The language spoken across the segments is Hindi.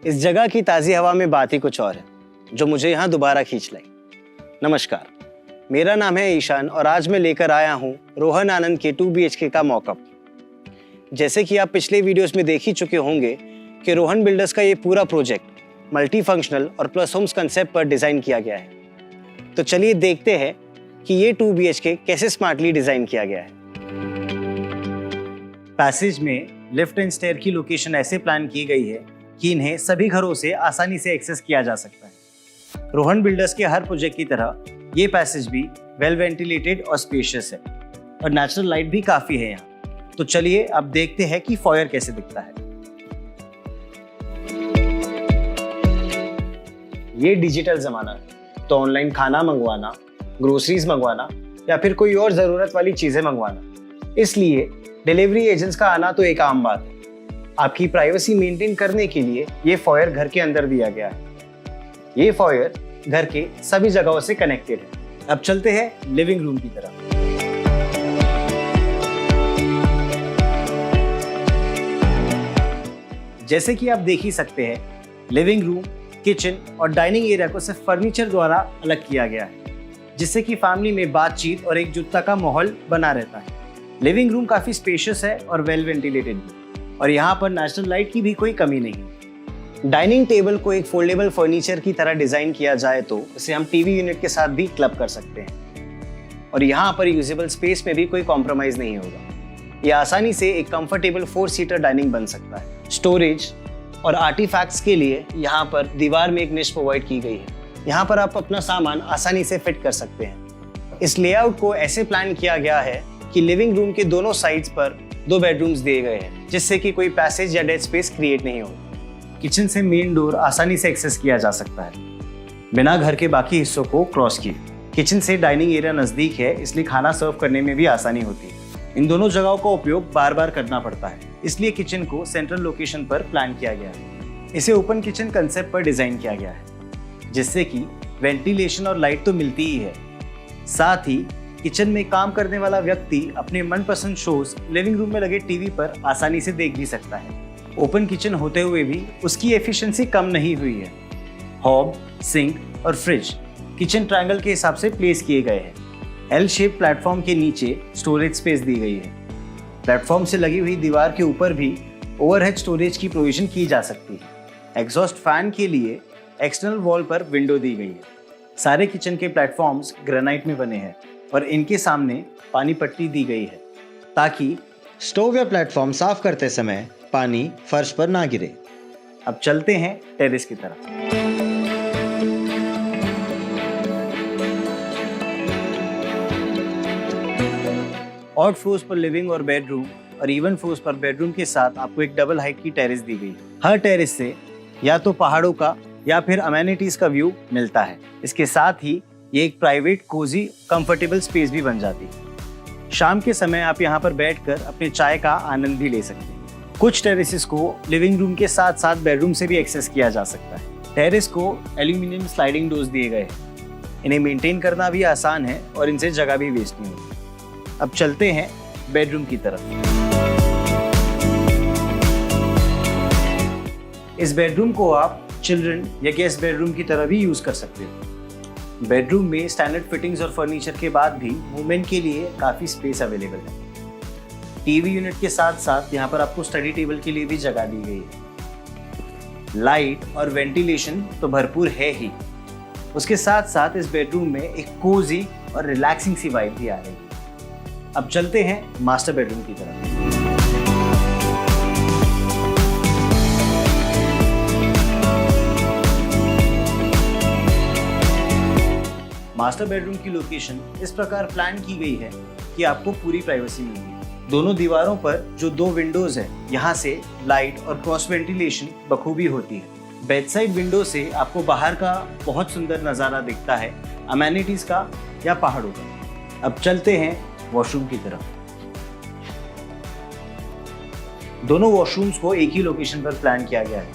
इस जगह की ताज़ी हवा में बात ही कुछ और है जो मुझे यहाँ दोबारा खींच लाई। नमस्कार, मेरा नाम है ईशान और आज मैं लेकर आया हूँ रोहन आनंद के 2 BHK का मॉकअप। जैसे कि आप पिछले वीडियोस में देख ही चुके होंगे कि रोहन बिल्डर्स का ये पूरा प्रोजेक्ट मल्टी फंक्शनल और प्लस होम्स कंसेप्ट पर डिज़ाइन किया गया है। तो चलिए देखते हैं कि ये 2 BHK कैसे स्मार्टली डिज़ाइन किया गया है। पैसेज में लिफ्ट एंड स्टेयर की लोकेशन ऐसे प्लान की गई है कि इन्हें सभी घरों से आसानी से एक्सेस किया जा सकता है। रोहन बिल्डर्स के हर प्रोजेक्ट की तरह ये पैसेज भी वेल वेंटिलेटेड और स्पेशियस है और नेचुरल लाइट भी काफी है यहाँ। तो चलिए अब देखते हैं कि फॉयर कैसे दिखता है। ये डिजिटल जमाना है तो ऑनलाइन खाना मंगवाना, ग्रोसरीज मंगवाना या फिर कोई और जरूरत वाली चीजें मंगवाना, इसलिए डिलीवरी एजेंट्स का आना तो एक आम बात है। आपकी प्राइवेसी मेंटेन करने के लिए ये फॉयर घर के अंदर दिया गया है। ये फॉयर घर के सभी जगहों से कनेक्टेड है। अब चलते हैं लिविंग रूम की तरफ। जैसे कि आप देख ही सकते हैं, लिविंग रूम, किचन और डाइनिंग एरिया को सिर्फ फर्नीचर द्वारा अलग किया गया है, जिससे कि फैमिली में बातचीत और एकजुटता का माहौल बना रहता है। लिविंग रूम काफी स्पेशियस है और वेल वेंटिलेटेड भी, और यहाँ पर नेचुरल लाइट की भी कोई कमी नहीं। डाइनिंग टेबल को एक फोल्डेबल फर्नीचर की तरह डिजाइन किया जाए तो इसे हम टीवी यूनिट के साथ भी क्लब कर सकते हैं, और यहाँ पर यूजेबल स्पेस में भी कोई कॉम्प्रोमाइज नहीं होगा। यह आसानी से एक कंफर्टेबल 4 सीटर डाइनिंग बन सकता है। स्टोरेज और आर्टिफैक्ट्स के लिए यहाँ पर दीवार में एक निश प्रोवाइड की गई है। यहाँ पर आप अपना सामान आसानी से फिट कर सकते हैं। इस लेआउट को ऐसे प्लान किया गया है कि लिविंग रूम के दोनों साइड्स पर 2 बेडरूम्स दिए गए हैं, जिससे कि कोई पैसेज या डेड स्पेस क्रिएट नहीं हो। किचन से मेन डोर आसानी से एक्सेस किया जा सकता है बिना घर के बाकी हिस्सों को क्रॉस किए। किचन से डाइनिंग एरिया नजदीक है, इसलिए खाना सर्व करने में भी आसानी होती है। इन दोनों जगहों का उपयोग बार बार करना पड़ता है, इसलिए किचन को सेंट्रल लोकेशन पर प्लान किया गया है। इसे ओपन किचन कंसेप्ट पर डिजाइन किया गया है, जिससे कि वेंटिलेशन और लाइट तो मिलती ही है, साथ ही किचन में काम करने वाला व्यक्ति अपने मनपसंद शोज लिविंग रूम में लगे टीवी पर आसानी से देख भी सकता है। ओपन किचन होते हुए भी उसकी एफिशिएंसी कम नहीं हुई है। हॉब, सिंक और फ्रिज किचन ट्रायंगल के हिसाब से प्लेस किए गए हैं। एल शेप प्लेटफॉर्म के नीचे स्टोरेज स्पेस दी गई है। प्लेटफॉर्म से लगी हुई दीवार के ऊपर भी ओवरहेड स्टोरेज की प्रोविजन की जा सकती है। एग्जॉस्ट फैन के लिए एक्सटर्नल वॉल पर विंडो दी गई है। सारे किचन के प्लेटफॉर्म्स ग्रेनाइट में बने हैं और इनके सामने पानी पट्टी दी गई है, ताकि स्टोव या प्लेटफॉर्म साफ करते समय पानी फर्श पर ना गिरे। अब चलते हैं टेरेस की तरफ। ऑड फ्लोर्स पर लिविंग और बेडरूम और इवन फ्लोर्स पर बेडरूम के साथ आपको एक डबल हाइट की टेरेस दी गई है। हर टेरेस से या तो पहाड़ों का या फिर अमेनिटीज का व्यू मिलता है। इसके साथ ही ये एक प्राइवेट, कोजी, कंफर्टेबल स्पेस भी बन जाती है। शाम के समय आप यहाँ पर बैठकर अपने चाय का आनंद भी ले सकते हैं। कुछ टेरेसेस को लिविंग रूम के साथ साथ बेडरूम से भी एक्सेस किया जा सकता है। टेरेस को एल्यूमिनियम स्लाइडिंग डोर्स दिए गए हैं। इन्हें मेंटेन करना भी आसान है और इनसे जगह भी वेस्ट नहीं होती। अब चलते हैं बेडरूम की तरफ। इस बेडरूम को आप चिल्ड्रन या गेस्ट बेडरूम की तरह भी यूज कर सकते हो। बेडरूम में स्टैंडर्ड फिटिंग्स और फर्नीचर के बाद भी मूवमेंट के लिए काफ़ी स्पेस अवेलेबल है। टीवी यूनिट के साथ साथ यहाँ पर आपको स्टडी टेबल के लिए भी जगह दी गई है। लाइट और वेंटिलेशन तो भरपूर है ही, उसके साथ साथ इस बेडरूम में एक कोजी और रिलैक्सिंग सी वाइब भी आ रही है। अब चलते हैं मास्टर बेडरूम की तरफ। मास्टर बेडरूम की लोकेशन इस प्रकार प्लान की गई है कि आपको पूरी प्राइवेसी मिलेगी। दोनों दीवारों पर जो 2 विंडोज है, यहाँ से लाइट और क्रॉस वेंटिलेशन बखूबी होती है। बेडसाइड विंडो से आपको बाहर का बहुत सुंदर नज़ारा दिखता है, अमेनिटीज का या पहाड़ों का। अब चलते हैं वॉशरूम की तरफ। दोनों वॉशरूम्स को एक ही लोकेशन पर प्लान किया गया है,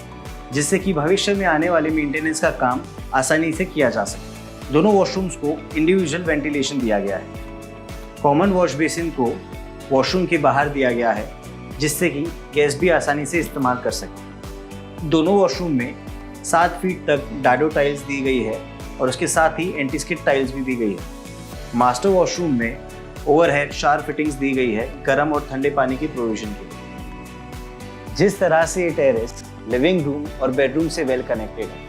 जिससे कि भविष्य में आने वाले मेंटेनेंस का काम आसानी से किया जा सके। दोनों वॉशरूम्स को इंडिविजुअल वेंटिलेशन दिया गया है। कॉमन वॉश बेसिन को वॉशरूम के बाहर दिया गया है, जिससे कि गेस्ट भी आसानी से इस्तेमाल कर सकें। दोनों वॉशरूम में 7 फीट तक डाडो टाइल्स दी गई है और उसके साथ ही एंटी स्किड टाइल्स भी दी गई है। मास्टर वॉशरूम में ओवरहेड शावर फिटिंग्स दी गई है गर्म और ठंडे पानी की प्रोविजन के लिए। जिस तरह से ये टेरेस लिविंग रूम और बेडरूम से वेल कनेक्टेड है,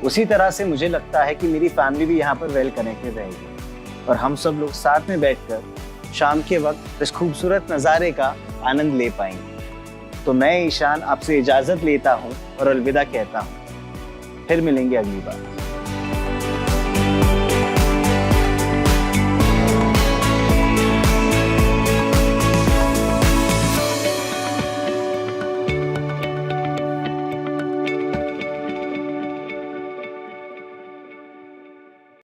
उसी तरह से मुझे लगता है कि मेरी फैमिली भी यहाँ पर वेल कनेक्टेड रहेगी और हम सब लोग साथ में बैठकर शाम के वक्त इस खूबसूरत नज़ारे का आनंद ले पाएंगे। तो मैं ईशान आपसे इजाज़त लेता हूँ और अलविदा कहता हूँ। फिर मिलेंगे अगली बार।